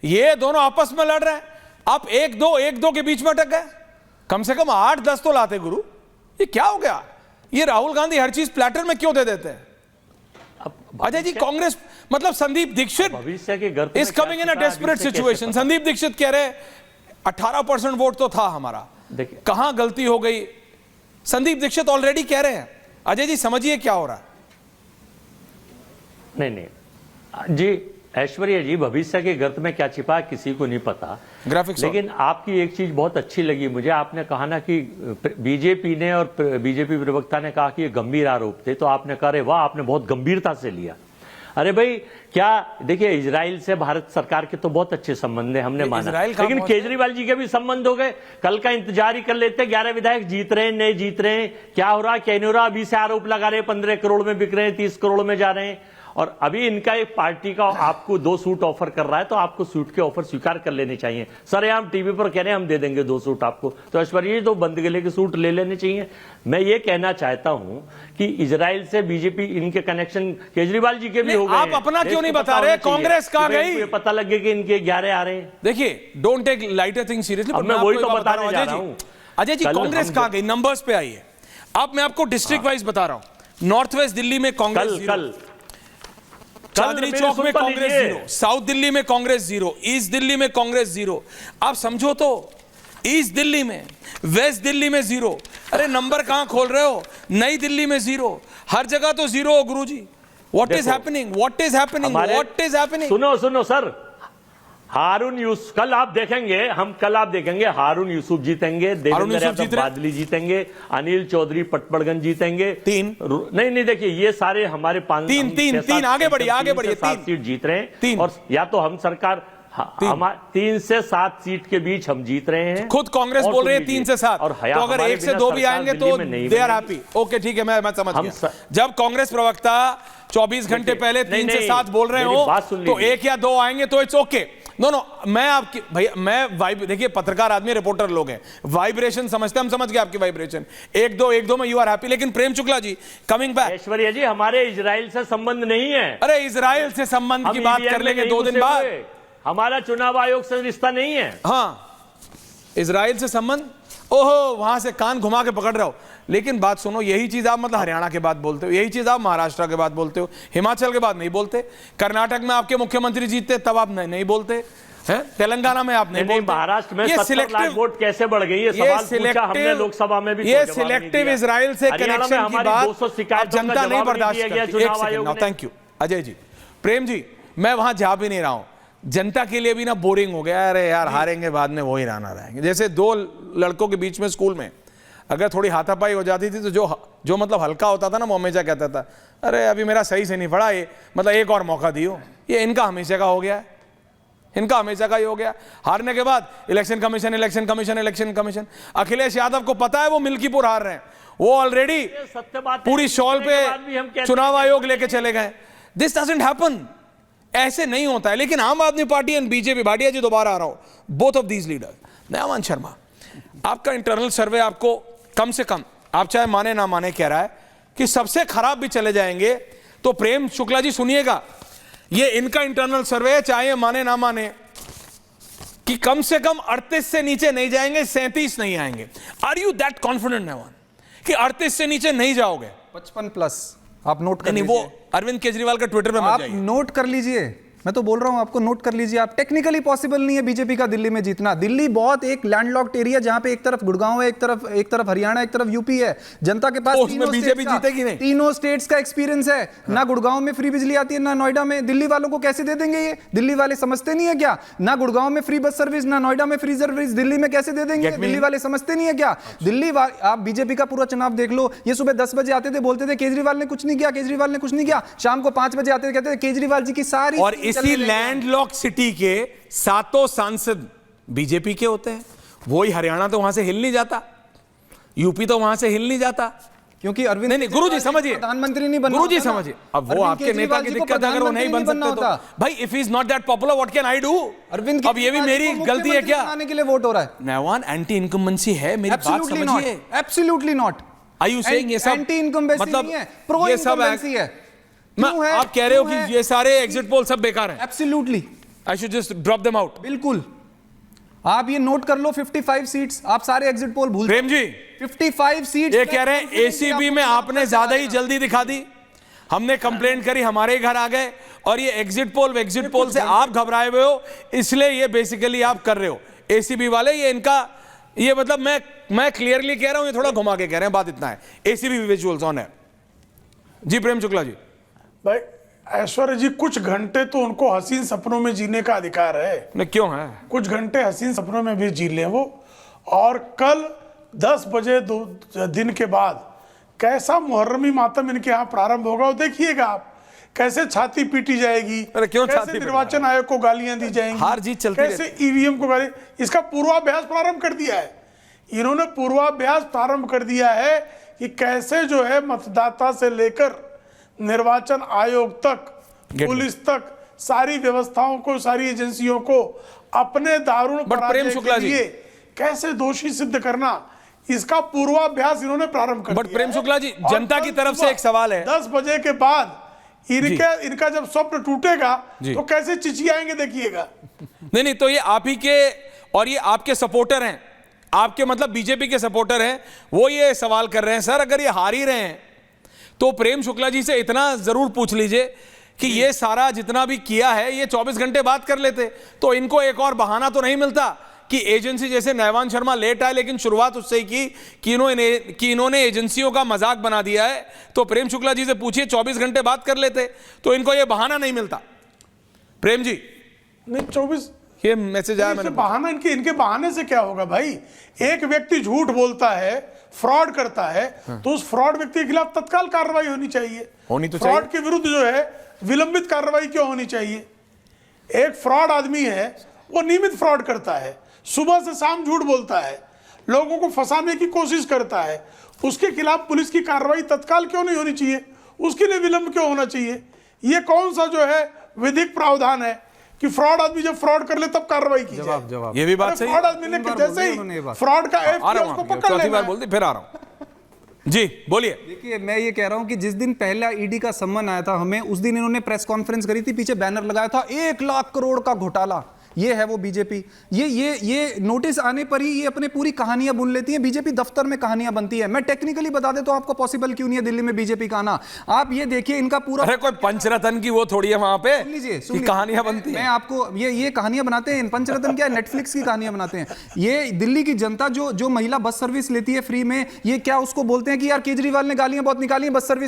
ये दोनों आपस में लड़ रहे हैं, आप एक दो के बीच में अटक गए। कम से कम 8-10 तो लाते गुरु। ये क्या हो गया? ये राहुल गांधी हर चीज प्लेटर में क्यों दे देते हैं? अजय जी, कांग्रेस मतलब संदीप दीक्षित भविष्य के घर is coming in a desperate situation. Sandeep Dikshit कह रहे 18% वोट तो था हमारा, कहां गलती हो गई? संदीप दीक्षित ऑलरेडी कह रहे हैं। अजय जी समझिए क्या हो रहा है। नहीं जी, ऐश्वर्या जी, भविष्य के गर्त में क्या छिपा है किसी को नहीं पता। ग्राफिक्स। लेकिन आपकी एक चीज बहुत अच्छी लगी मुझे, आपने कहा ना कि बीजेपी ने और बीजेपी प्रवक्ता ने कहा कि ये गंभीर आरोप थे, तो आपने कहा अरे वाह, आपने बहुत गंभीरता से लिया। अरे भाई, क्या देखिए, इजराइल से भारत सरकार के तो बहुत अच्छे संबंध है, हमने माना, लेकिन केजरीवाल जी के भी संबंध हो गए। कल का इंतजार ही कर लेते। 11 विधायक जीत रहे हैं, नहीं जीत रहे हैं, क्या हो रहा क्या नहीं हो रहा। अभी से आरोप लगा रहे हैं 15 करोड़ में बिक रहे हैं, 30 करोड़ में जा रहे हैं। और अभी इनका एक पार्टी का आपको 2 सूट ऑफर कर रहा है, तो आपको सूट के ऑफर स्वीकार कर लेने चाहिए। सर हम टीवी पर कह रहे हैं हम दे देंगे 2 सूट आपको, तो ऐश्वर्या जी 2 बंद गले के सूट ले लेने चाहिए। मैं ये कहना चाहता हूं कि इजराइल से बीजेपी, इनके कनेक्शन केजरीवाल जी के भी हो गए। आप अपना क्यों नहीं बता रहे? कांग्रेस कहां गई? पता लगे कि इनके 11 आ रहे हैं। देखिए, don't take lighter thing seriously. मैं वही तो बताने जा रहा हूं। अजय जी, कांग्रेस कहां गई? नंबर्स पे आइए। अब मैं आपको डिस्ट्रिक्ट वाइज बता रहा हूं। नॉर्थ वेस्ट दिल्ली में कांग्रेस कल चांदनी चौक में कांग्रेस 0, साउथ दिल्ली में कांग्रेस 0, ईस्ट दिल्ली में कांग्रेस 0। आप समझो तो, ईस्ट दिल्ली में, वेस्ट दिल्ली में 0। अरे नंबर कहां खोल रहे हो? नई दिल्ली में 0, हर जगह तो 0 हो गुरुजी। What is happening? What is happening? What is happening? सुनो सर, हारून यूसुफ कल आप देखेंगे हारून यूसुफ जीतेंगे, देवेंद्र यादव बादली जीतेंगे, अनिल चौधरी पटपड़गंज जीतेंगे। 3 नहीं देखिए, ये सारे हमारे 3 आगे बढ़िए 7 सीट जीत रहे हैं। और या तो हम सरकार 3 से 7 सीट के बीच हम जीत रहे हैं। खुद कांग्रेस बोल रही है 3 से 7, तो अगर 1 से 2 भी आएंगे तो दे आर हैप्पी। ओके ठीक है, मैं समझ गया। जब कांग्रेस प्रवक्ता 24 घंटे पहले 3 से 7 बोल रहे हो, तो 1 या 2 आएंगे तो इट्स ओके। नो, मैं आपकी भैया, मैं देखिए, पत्रकार आदमी, रिपोर्टर लोग हैं, वाइब्रेशन समझते, हम समझ गए आपकी वाइब्रेशन। 1-2 में यू आर हैप्पी। लेकिन प्रेम शुक्ला जी, कमिंग बैक। ऐश्वर्या जी, हमारे इजराइल से संबंध नहीं है। अरे इजराइल से संबंध की बात कर लेंगे 2 दिन बाद। हमारा चुनाव आयोग से रिश्ता नहीं है। हाँ, इजराइल से संबंध, ओहो, वहां से कान घुमा के पकड़ रहे हो। लेकिन बात सुनो, यही चीज आप मतलब हरियाणा के बाद बोलते हो, यही चीज आप महाराष्ट्र के बाद बोलते हो, हिमाचल के बाद नहीं बोलते। कर्नाटक में आपके मुख्यमंत्री जीतते तब आप नहीं बोलते हैं, तेलंगाना में आप नहीं बोलते। महाराष्ट्र में 70 लाख वोट कैसे बढ़ गई? ये सवाल पूछा हमने लोकसभा में भी। ये सिलेक्टिव इजराइल से कनेक्शन की बात जनता नहीं बर्दाश्त करती। Thank you Ajay ji. प्रेम जी, मैं वहां जा भी नहीं रहा हूं। जनता के लिए भी ना बोरिंग हो गया। अरे यार, हारेंगे बाद में वही रहना रहेंगे। जैसे 2 लड़कों के बीच में स्कूल में अगर थोड़ी हाथापाई हो जाती थी, तो जो मतलब हल्का होता था ना, वो हमेशा कहता था अरे अभी मेरा सही से नहीं पड़ा, ये मतलब एक और मौका दियो। ये इनका हमेशा का हो गया है, इनका हमेशा का ही हो गया। हारने के बाद इलेक्शन कमीशन। अखिलेश यादव को पता है वो मिल्कीपुर हार रहे हैं, वो ऑलरेडी पूरी शॉल पे चुनाव आयोग लेके चले गए। दिस डजंट हैपन, ऐसे नहीं होता है। लेकिन आम आदमी पार्टी एंड बीजेपी, भाटिया जी दोबारा आ रहा हूं, बोथ ऑफ दीज लीडर। नयामान शर्मा, आपका इंटरनल सर्वे आपको कम से कम, आप चाहे माने ना माने, कह रहा है कि सबसे खराब भी चले जाएंगे तो, प्रेम शुक्ला जी सुनिएगा, ये इनका इंटरनल सर्वे है, चाहे माने ना माने, कि कम से कम 38 से नीचे नहीं जाएंगे, 37 नहीं आएंगे। आर यू दैट कॉन्फिडेंट नयामान कि 38 से नीचे नहीं जाओगे? 55+ आप नोट कर लीजिए। वो अरविंद केजरीवाल का ट्विटर पे आप नोट कर लीजिए, मैं तो बोल रहा हूं आपको, नोट कर लीजिए आप। टेक्निकली पॉसिबल नहीं है बीजेपी का दिल्ली में जीतना। दिल्ली बहुत एक लैंडलॉक्ड एरिया, जहां पे एक तरफ गुड़गांव है, एक तरफ हरियाणा, एक तरफ यूपी है। जनता के पास तीनों स्टेट्स का एक्सपीरियंस है। ना गुड़गांव में फ्री बिजली आती है, ना नोएडा में। दिल्ली वालों को कैसे दे देंगे ये? दिल्ली वाले समझते नहीं है क्या? ना गुड़गांव में फ्री बस सर्विस, ना नोएडा में फ्री सर्विस, दिल्ली में कैसे दे देंगे? दिल्ली वाले समझते नहीं है क्या? दिल्ली आप बीजेपी का पूरा चुनाव देख लो। ये सुबह 10 बजे आते थे, बोलते थे केजरीवाल ने कुछ नहीं किया, शाम को 5 बजे आते थे, कहते थे केजरीवाल जी की सारी। और इसी लैंडलॉक सिटी के 7 सांसद बीजेपी के होते हैं। वही हरियाणा तो वहां से हिल नहीं जाता, यूपी तो वहां से हिल नहीं जाता, क्योंकि अरविंद नहीं गुरुजी समझिए, प्रधानमंत्री नहीं बनना। गुरुजी समझिए, अब वो आपके नेता की दिक्कत है, अगर वो नहीं बन सकते तो भाई, if he is not that popular, what can I do? Arvind, अब ये भी मेरी गलती है क्या? आने के लिए वोट हो रहा है। नयामान, एंटी इनकम्बेंसी है, मेरी बात समझिए। Absolutely not. Are you saying ये सब एंटी इनकम्बेंसी नहीं है, प्रो इनकम्बेंसी है? आप कह रहे हो कि ये सारे एग्जिट पोल सब बेकार हैं? Absolutely I should just drop them out. बिल्कुल, आप ये नोट कर लो, 55 सीट्स, आप सारे एग्जिट पोल भूल प्रेम जी 55 सीट्स। ये कह रहे हैं एसीबी में आपने ज्यादा ही जल्दी दिखा दी, हमने कंप्लेंट करी, हमारे घर आ गए, और ये एग्जिट पोल से आप घबराए हुए हो, इसलिए ये बेसिकली आप कर रहे हो। एसीबी वाले ये इनका, ये मतलब मैं क्लियरली कह रहा हूं, ये थोड़ा घुमा के कह रहे हैं, बात इतना है। एसीबी विजुअल्स ऑन है जी। प्रेम शुक्ला जी, भाई ऐश्वर्या जी कुछ घंटे तो उनको हसीन सपनों में जीने का अधिकार है। नहीं क्यों है, कुछ घंटे हसीन सपनों में भी जी लें वो, और कल 10 बजे दिन के बाद कैसा मुहर्रमी मातम इनके यहाँ प्रारंभ होगा वो देखिएगा आप। कैसे छाती पीटी जाएगी, अरे क्यों कैसे छाती निर्वाचन आयोग को गालियां दी जाएंगी, हार जीत चलती कैसे ईवीएम को गाली, इसका पूर्वाभ्यास प्रारंभ कर दिया है इन्होंने। पूर्वाभ्यास प्रारंभ कर दिया है कि कैसे जो है मतदाता से लेकर निर्वाचन आयोग तक, पुलिस तक, सारी व्यवस्थाओं को, सारी एजेंसियों को अपने दारुण प्रेम शुक्ला जी कैसे दोषी सिद्ध करना, इसका पूर्वाभ्यास इन्होंने प्रारंभ कर दिया। प्रेम शुक्ला जी, जनता की तरफ से एक सवाल है, 10 बजे के बाद इनका जब स्वप्न टूटेगा तो कैसे चिचियाएंगे देखिएगा। नहीं, तो ये आप ही के, और ये आपके सपोर्टर हैं, आपके मतलब बीजेपी के सपोर्टर हैं, वो ये सवाल कर रहे हैं, सर अगर ये हार ही रहे हैं तो प्रेम शुक्ला जी से इतना जरूर पूछ लीजिए कि ये सारा जितना भी किया है ये 24 घंटे बाद कर लेते, तो इनको एक और बहाना तो नहीं मिलता कि एजेंसी, जैसे नैवान शर्मा लेट आए लेकिन शुरुआत उससे ही की कि इन्होंने एजेंसियों का मजाक बना दिया है। तो प्रेम शुक्ला जी से पूछिए 24 घंटे बाद कर लेते तो इनको ये बहाना नहीं मिलता। प्रेम जी नहीं 24, ये मैसेज आया मैंने, बहाना इनके बहाने से क्या होगा भाई। एक व्यक्ति झूठ बोलता है, फ्रॉड करता है, तो उस फ्रॉड व्यक्ति के खिलाफ तत्काल कार्रवाई होनी चाहिए। फ्रॉड के विरुद्ध जो है विलंबित कार्रवाई क्यों होनी चाहिए। एक फ्रॉड आदमी है, वो नियमित फ्रॉड करता है, सुबह से शाम झूठ बोलता है, लोगों को फंसाने की कोशिश करता है, उसके खिलाफ पुलिस की कार्रवाई तत्काल क्यों नहीं होनी चाहिए, उसके लिए विलंब क्यों होना चाहिए। ये कौन सा जो है विधिक प्रावधान है कि फ्रॉड आदमी जब फ्रॉड कर ले तब कार्रवाई की जाए। ये भी बात सही है। फ्रॉड आदमी ने जैसे ही फ्रॉड का एफ किया उसको पकड़ लेना। चौथी बार बोलते फिर आ रहा हूं जी, बोलिए। देखिए, मैं ये कह रहा हूं कि जिस दिन पहला ईडी का सम्मन आया था हमें, उस दिन इन्होंने प्रेस कॉन्फ्रेंस करी थी, पीछे बैनर लगाया था 1 लाख करोड़ का घोटाला। ये है वो बीजेपी। ये नोटिस आने पर ही ये अपने पूरी कहानियां बुन लेती है। बीजेपी दफ्तर में कहानियां बनती है। मैं टेक्निकली बता दे तो आपको पॉसिबल क्यों नहीं है दिल्ली में बीजेपी का आना। आप ये देखिए इनका पूरा, अरे कोई पंचरत्न की वो थोड़ी है वहां पे, लीजिए कहानियां बनती है। मैं आपको ये कहानियां बनाते हैं, पंचरत्न क्या, नेटफ्लिक्स की कहानियां बनाते हैं। ये दिल्ली की जनता जो महिला बस सर्विस लेती है फ्री में, ये क्या उसको बोलते हैं कि यार केजरीवाल ने गालियां बहुत निकाली है बस सर्विस